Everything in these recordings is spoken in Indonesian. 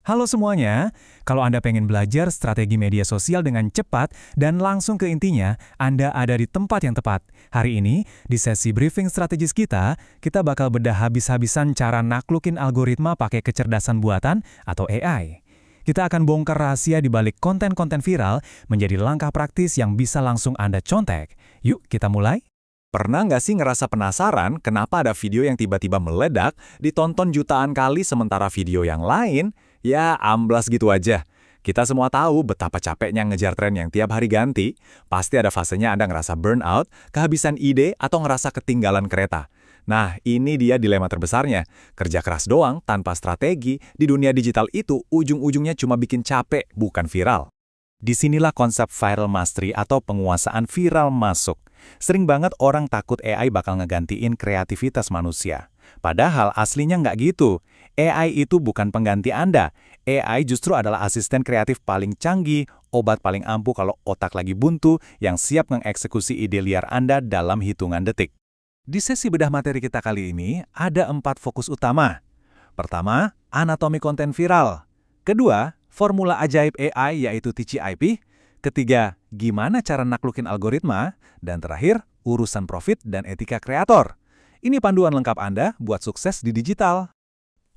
Halo semuanya, kalau Anda pengen belajar strategi media sosial dengan cepat dan langsung ke intinya, Anda ada di tempat yang tepat. Hari ini, di sesi briefing strategis kita bakal bedah habis-habisan cara naklukin algoritma pakai kecerdasan buatan atau AI. Kita akan bongkar rahasia di balik konten-konten viral menjadi langkah praktis yang bisa langsung Anda contek. Yuk, kita mulai. Pernah nggak sih ngerasa penasaran kenapa ada video yang tiba-tiba meledak, ditonton jutaan kali sementara video yang lain, ya amblas gitu aja? Kita semua tahu betapa capeknya ngejar tren yang tiap hari ganti. Pasti ada fasenya Anda ngerasa burnout, kehabisan ide, atau ngerasa ketinggalan kereta. Nah, ini dia dilema terbesarnya. Kerja keras doang, tanpa strategi, di dunia digital itu ujung-ujungnya cuma bikin capek, bukan viral. Disinilah konsep viral mastery atau penguasaan viral masuk. Sering banget orang takut AI bakal ngegantiin kreativitas manusia. Padahal aslinya nggak gitu. AI itu bukan pengganti Anda. AI justru adalah asisten kreatif paling canggih, obat paling ampuh kalau otak lagi buntu, yang siap mengeksekusi ide liar Anda dalam hitungan detik. Di sesi bedah materi kita kali ini, ada 4 fokus utama. Pertama, anatomi konten viral. Kedua, formula ajaib AI yaitu TCP. Ketiga, gimana cara naklukin algoritma. Dan terakhir, urusan profit dan etika kreator. Ini panduan lengkap Anda buat sukses di digital.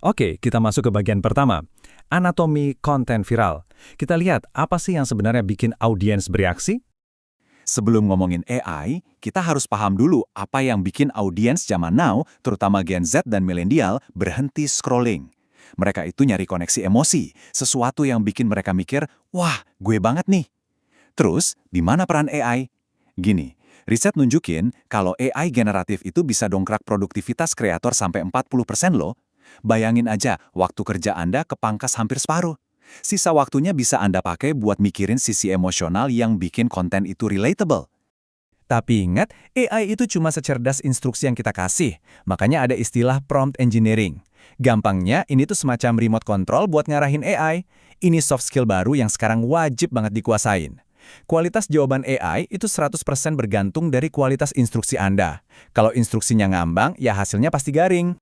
Oke, kita masuk ke bagian pertama. Anatomi konten viral. Kita lihat apa sih yang sebenarnya bikin audiens bereaksi? Sebelum ngomongin AI, kita harus paham dulu apa yang bikin audiens zaman now, terutama Gen Z dan milenial, berhenti scrolling. Mereka itu nyari koneksi emosi, sesuatu yang bikin mereka mikir, wah, gue banget nih. Terus, di mana peran AI? Gini, riset nunjukin kalau AI generatif itu bisa dongkrak produktivitas kreator sampai 40% loh. Bayangin aja, waktu kerja Anda kepangkas hampir separuh. Sisa waktunya bisa Anda pakai buat mikirin sisi emosional yang bikin konten itu relatable. Tapi ingat, AI itu cuma secerdas instruksi yang kita kasih. Makanya ada istilah prompt engineering. Gampangnya, ini tuh semacam remote control buat ngarahin AI. Ini soft skill baru yang sekarang wajib banget dikuasain. Kualitas jawaban AI itu 100% bergantung dari kualitas instruksi Anda. Kalau instruksinya ngambang, ya hasilnya pasti garing.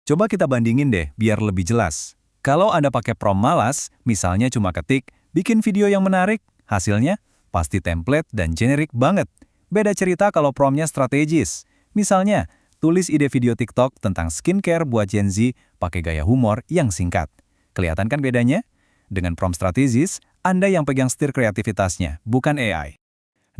Coba kita bandingin deh, biar lebih jelas. Kalau Anda pakai prompt malas, misalnya cuma ketik, bikin video yang menarik, hasilnya pasti template dan generik banget. Beda cerita kalau promptnya strategis. Misalnya, tulis ide video TikTok tentang skincare buat Gen Z pakai gaya humor yang singkat. Kelihatan kan bedanya? Dengan prompt strategis, Anda yang pegang setir kreativitasnya, bukan AI.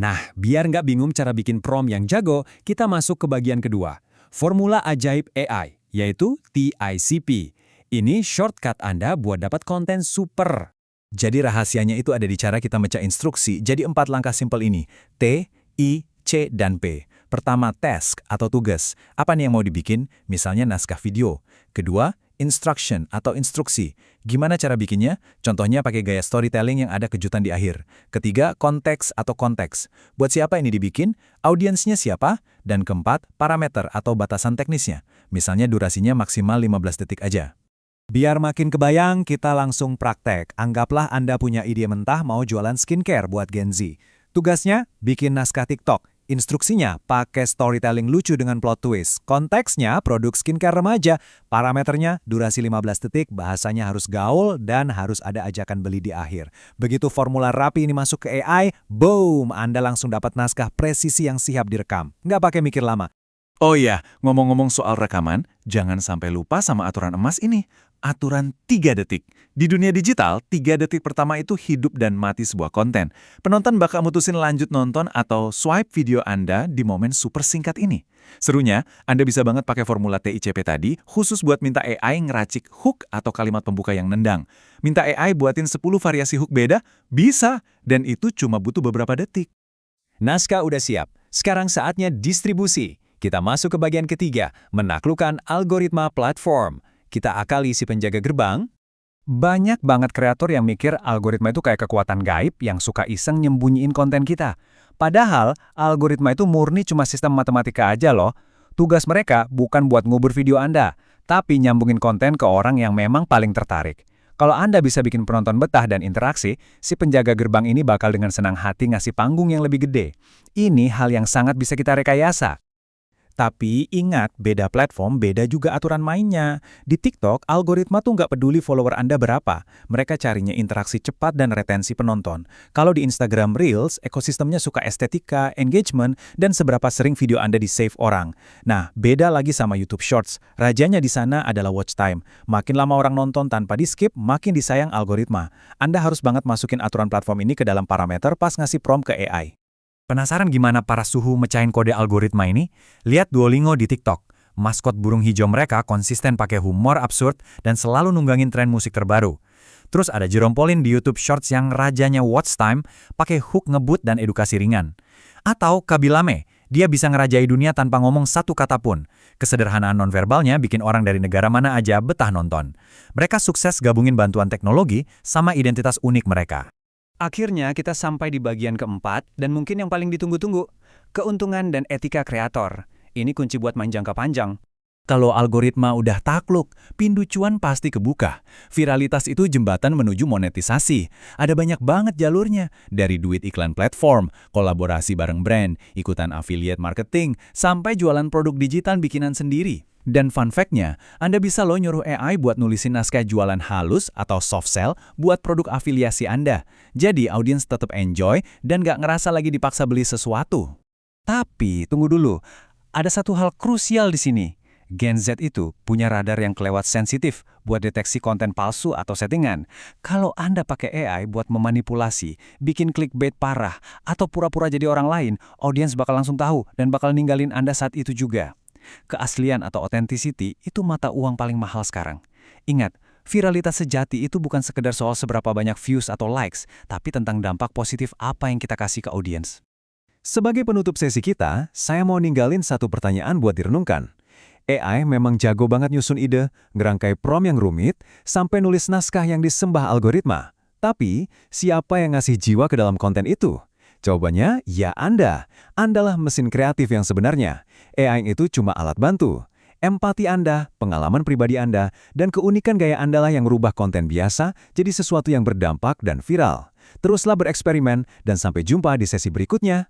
Nah, biar nggak bingung cara bikin prompt yang jago, kita masuk ke bagian kedua. Formula ajaib AI, yaitu TICP. Ini shortcut Anda buat dapat konten super. Jadi rahasianya itu ada di cara kita mecah instruksi, jadi 4 langkah simpel ini. T, I, C, dan P. Pertama, task atau tugas. Apa nih yang mau dibikin? Misalnya naskah video. Kedua, instruction atau instruksi. Gimana cara bikinnya? Contohnya pakai gaya storytelling yang ada kejutan di akhir. Ketiga, konteks atau konteks. Buat siapa ini dibikin? Audiensnya siapa? Dan keempat, parameter atau batasan teknisnya. Misalnya durasinya maksimal 15 detik aja. Biar makin kebayang, kita langsung praktek. Anggaplah Anda punya ide mentah mau jualan skincare buat Gen Z. Tugasnya, bikin naskah TikTok. Instruksinya, pakai storytelling lucu dengan plot twist. Konteksnya, produk skincare remaja. Parameternya, durasi 15 detik, bahasanya harus gaul, dan harus ada ajakan beli di akhir. Begitu formula rapi ini masuk ke AI, boom! Anda langsung dapat naskah presisi yang siap direkam. Nggak pakai mikir lama. Oh iya, ngomong-ngomong soal rekaman, jangan sampai lupa sama aturan emas ini. Aturan 3 detik. Di dunia digital, 3 detik pertama itu hidup dan mati sebuah konten. Penonton bakal mutusin lanjut nonton atau swipe video Anda di momen super singkat ini. Serunya, Anda bisa banget pakai formula TICP tadi, khusus buat minta AI ngeracik hook atau kalimat pembuka yang nendang. Minta AI buatin 10 variasi hook beda? Bisa! Dan itu cuma butuh beberapa detik. Naskah udah siap. Sekarang saatnya distribusi. Kita masuk ke bagian ketiga, menaklukkan algoritma platform. Kita akali si penjaga gerbang. Banyak banget kreator yang mikir algoritma itu kayak kekuatan gaib yang suka iseng nyembunyiin konten kita. Padahal, algoritma itu murni cuma sistem matematika aja loh. Tugas mereka bukan buat ngubur video Anda, tapi nyambungin konten ke orang yang memang paling tertarik. Kalau Anda bisa bikin penonton betah dan interaksi, si penjaga gerbang ini bakal dengan senang hati ngasih panggung yang lebih gede. Ini hal yang sangat bisa kita rekayasa. Tapi ingat, beda platform, beda juga aturan mainnya. Di TikTok, algoritma tuh nggak peduli follower Anda berapa. Mereka carinya interaksi cepat dan retensi penonton. Kalau di Instagram Reels, ekosistemnya suka estetika, engagement, dan seberapa sering video Anda di-save orang. Nah, beda lagi sama YouTube Shorts. Rajanya di sana adalah watch time. Makin lama orang nonton tanpa di-skip, makin disayang algoritma. Anda harus banget masukin aturan platform ini ke dalam parameter pas ngasih prompt ke AI. Penasaran gimana para suhu mecahin kode algoritma ini? Lihat Duolingo di TikTok. Maskot burung hijau mereka konsisten pakai humor absurd dan selalu nunggangin tren musik terbaru. Terus ada Jerome Pauline di YouTube Shorts yang rajanya watch time, pakai hook ngebut dan edukasi ringan. Atau Kabilame, dia bisa ngerajai dunia tanpa ngomong satu kata pun. Kesederhanaan nonverbalnya bikin orang dari negara mana aja betah nonton. Mereka sukses gabungin bantuan teknologi sama identitas unik mereka. Akhirnya kita sampai di bagian keempat dan mungkin yang paling ditunggu-tunggu, keuntungan dan etika kreator. Ini kunci buat main jangka panjang. Kalau algoritma udah takluk, pintu cuan pasti kebuka. Viralitas itu jembatan menuju monetisasi. Ada banyak banget jalurnya, dari duit iklan platform, kolaborasi bareng brand, ikutan affiliate marketing, sampai jualan produk digital bikinan sendiri. Dan fun fact-nya, Anda bisa loh nyuruh AI buat nulisin naskah jualan halus atau soft sell buat produk afiliasi Anda. Jadi audiens tetap enjoy dan nggak ngerasa lagi dipaksa beli sesuatu. Tapi, tunggu dulu. Ada satu hal krusial di sini. Gen Z itu punya radar yang kelewat sensitif buat deteksi konten palsu atau settingan. Kalau Anda pakai AI buat memanipulasi, bikin clickbait parah, atau pura-pura jadi orang lain, audiens bakal langsung tahu dan bakal ninggalin Anda saat itu juga. Keaslian atau authenticity itu mata uang paling mahal sekarang. Ingat, viralitas sejati itu bukan sekedar soal seberapa banyak views atau likes, tapi tentang dampak positif apa yang kita kasih ke audiens. Sebagai penutup sesi kita, saya mau ninggalin satu pertanyaan buat direnungkan. AI memang jago banget nyusun ide, ngerangkai prompt yang rumit, sampai nulis naskah yang disembah algoritma. Tapi, siapa yang ngasih jiwa ke dalam konten itu? Jawabannya, ya Anda. Andalah mesin kreatif yang sebenarnya. AI itu cuma alat bantu. Empati Anda, pengalaman pribadi Anda, dan keunikan gaya Anda lah yang merubah konten biasa jadi sesuatu yang berdampak dan viral. Teruslah bereksperimen, dan sampai jumpa di sesi berikutnya.